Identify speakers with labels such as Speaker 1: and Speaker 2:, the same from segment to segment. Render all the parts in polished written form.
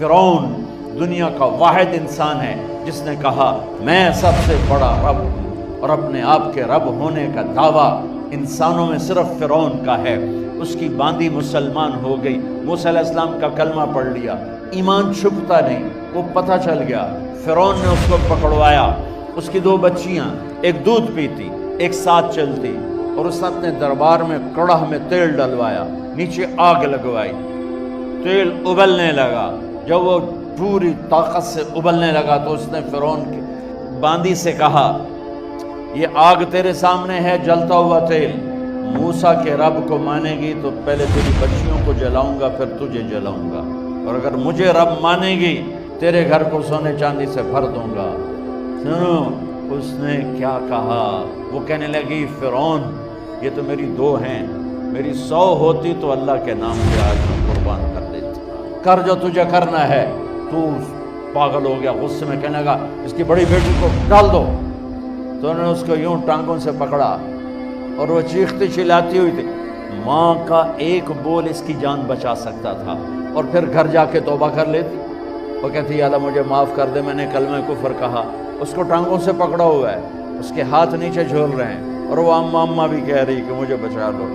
Speaker 1: فرعون دنیا کا واحد انسان ہے جس نے کہا میں سب سے بڑا رب ہوں، اور اپنے آپ کے رب ہونے کا دعویٰ انسانوں میں صرف فرعون کا ہے۔ اس کی باندی مسلمان ہو گئی، موسیٰ علیہ السلام کا کلمہ پڑھ لیا، ایمان چھپتا نہیں، وہ پتہ چل گیا۔ فرعون نے اس کو پکڑوایا، اس کی 2 بچیاں، ایک دودھ پیتی ایک ساتھ چلتی، اور اس نے اپنے دربار میں کڑاہ میں تیل ڈلوایا، نیچے آگ لگوائی، تیل ابلنے لگا۔ جب وہ پوری طاقت سے ابلنے لگا تو اس نے فرعون کی باندی سے کہا یہ آگ تیرے سامنے ہے، جلتا ہوا تیل، موسیٰ کے رب کو مانے گی تو پہلے تیری بچیوں کو جلاؤں گا پھر تجھے جلاؤں گا، اور اگر مجھے رب مانے گی تیرے گھر کو سونے چاندی سے بھر دوں گا۔ سنو اس نے کیا کہا، وہ کہنے لگی فرعون یہ تو میری 2 ہیں، میری 100 ہوتی تو اللہ کے نام پہ آج میں قربان کر دیتی، کر جو تجھے کرنا ہے۔ تو پاگل ہو گیا، غصے میں کہنے لگا اس کی بڑی بیٹی کو ڈال دو۔ تو انہوں نے اس کو یوں ٹانگوں سے پکڑا اور وہ چیختی چلاتی ہوئی تھی۔ ماں کا ایک بول اس کی جان بچا سکتا تھا، اور پھر گھر جا کے توبہ کر لیتی۔ وہ کہتی یا اللہ مجھے معاف کر دے، میں نے کلمہ کفر کہا۔ اس کو ٹانگوں سے پکڑا ہوا ہے، اس کے ہاتھ نیچے جھول رہے ہیں، اور وہ اماں اماں بھی کہہ رہی کہ مجھے بچا لو۔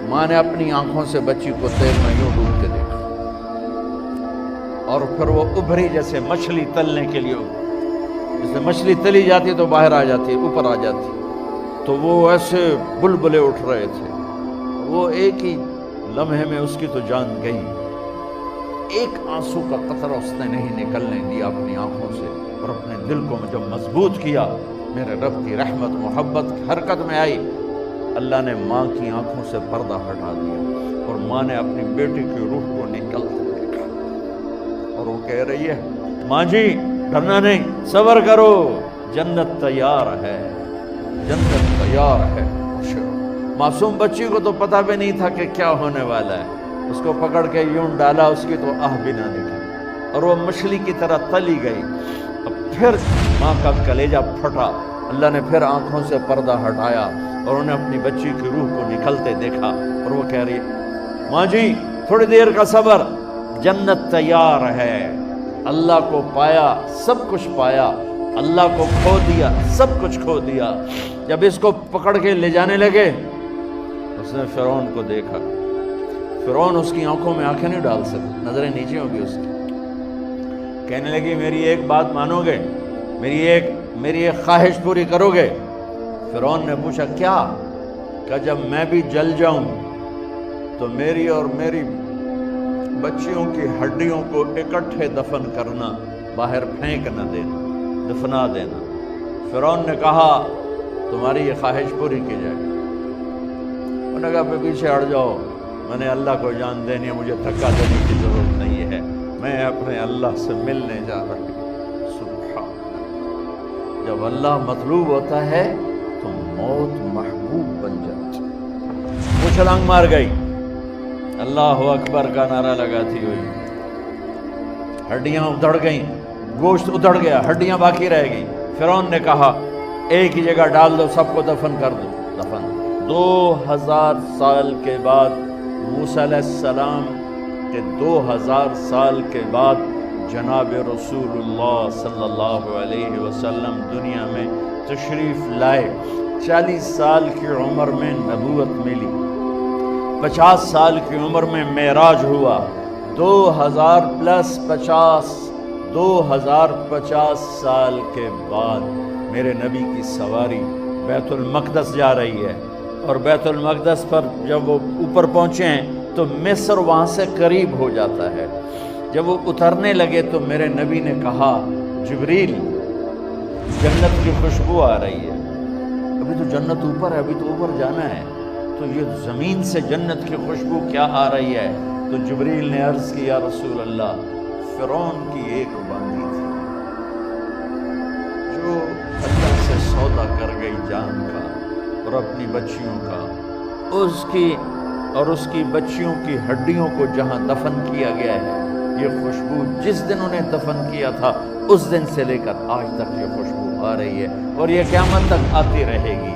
Speaker 1: ماں نے اپنی آنکھوں سے بچی کو تیل میں یوں ڈوب کے دیکھا، اور پھر وہ ابھری جیسے مچھلی تلنے کے لیے، جیسے مچھلی تلی جاتی تو باہر آ جاتی، اوپر آ جاتی، تو وہ ایسے بلبلے اٹھ رہے تھے۔ وہ ایک ہی لمحے میں اس کی تو جان گئی، ایک آنسو کا قطرہ اس نے نہیں نکلنے دیا اپنی آنکھوں سے، اور اپنے دل کو جب مضبوط کیا، میرے رب کی رحمت محبت حرکت میں آئی۔ اللہ نے ماں کی آنکھوں سے پردہ ہٹا دیا، اور ماں نے اپنی بیٹی کی روح کو نکلتے دیکھا، اور وہ کہہ رہی ہے ماں جی ڈرنا نہیں، صبر کرو، جنت تیار ہے، جنت تیار ہے۔ معصوم بچی کو تو پتہ بھی نہیں تھا کہ کیا ہونے والا ہے، اس کو پکڑ کے یوں ڈالا، اس کی تو آہ بھی نہ نکلی، اور وہ مچھلی کی طرح تلی گئی۔ اب پھر ماں کا کلیجہ پھٹا، اللہ نے پھر آنکھوں سے پردہ ہٹایا، اور انہیں اپنی بچی کی روح کو نکلتے دیکھا، اور وہ کہہ رہی ہے ماں جی تھوڑی دیر کا صبر، جنت تیار ہے۔ اللہ کو پایا سب کچھ پایا، اللہ کو کھو دیا سب کچھ کھو دیا۔ جب اس کو پکڑ کے لے جانے لگے، اس نے فرعون کو دیکھا۔ فرعون اس کی آنکھوں میں آنکھیں نہیں ڈال سکتا، نظریں نیچے ہوں گی اس کی۔ کہنے لگی میری ایک بات مانو گے، میری ایک خواہش پوری کرو گے؟ فرعون نے پوچھا کیا؟ کہ جب میں بھی جل جاؤں تو میری اور میری بچیوں کی ہڈیوں کو اکٹھے دفن کرنا، باہر پھینک نہ دینا، دفنا دینا۔ فرعون نے کہا تمہاری یہ خواہش پوری کی جائے۔ انہوں نے کہا پیچھے ہٹ جاؤ، میں نے اللہ کو جان دینی ہے، مجھے دھکا دینے کی ضرورت نہیں ہے، میں اپنے اللہ سے ملنے جا رہی ہوں۔ سبحان اللہ، جب اللہ مطلوب ہوتا ہے تو موت محبوب بن جاتی۔ وہ چھلانگ مار گئی، اللہ اکبر کا نعرہ لگاتی ہوئی، ہڈیاں ادھڑ گئیں، گوشت ادھڑ گیا، ہڈیاں باقی رہ گئی۔ فرعون نے کہا ایک ہی جگہ ڈال دو، سب کو دفن کر دو۔ دفن 2000 سال کے بعد، موسیٰ علیہ السلام کے 2000 سال کے بعد جناب رسول اللہ صلی اللہ علیہ وسلم دنیا میں تشریف لائے۔ 40 سال کی عمر میں نبوت ملی، 50 سال کی عمر میں معراج ہوا، 2050 سال کے بعد میرے نبی کی سواری بیت المقدس جا رہی ہے، اور بیت المقدس پر جب وہ اوپر پہنچے ہیں تو مصر وہاں سے قریب ہو جاتا ہے۔ جب وہ اترنے لگے تو میرے نبی نے کہا جبریل جنت کی خوشبو آ رہی ہے، ابھی تو جنت اوپر ہے، ابھی تو اوپر جانا ہے، تو یہ زمین سے جنت کی خوشبو کیا آ رہی ہے؟ تو جبریل نے عرض کی یا رسول اللہ فرعون کی ایک باندی تھی جو اللہ سے سودا کر گئی جان کا اور اپنی بچیوں کا، اس کی بچیوں کی ہڈیوں کو جہاں دفن کیا گیا ہے، یہ خوشبو جس دن انہیں دفن کیا تھا اس دن سے لے کر آج تک یہ خوشبو آ رہی ہے، اور یہ قیامت تک آتی رہے گی۔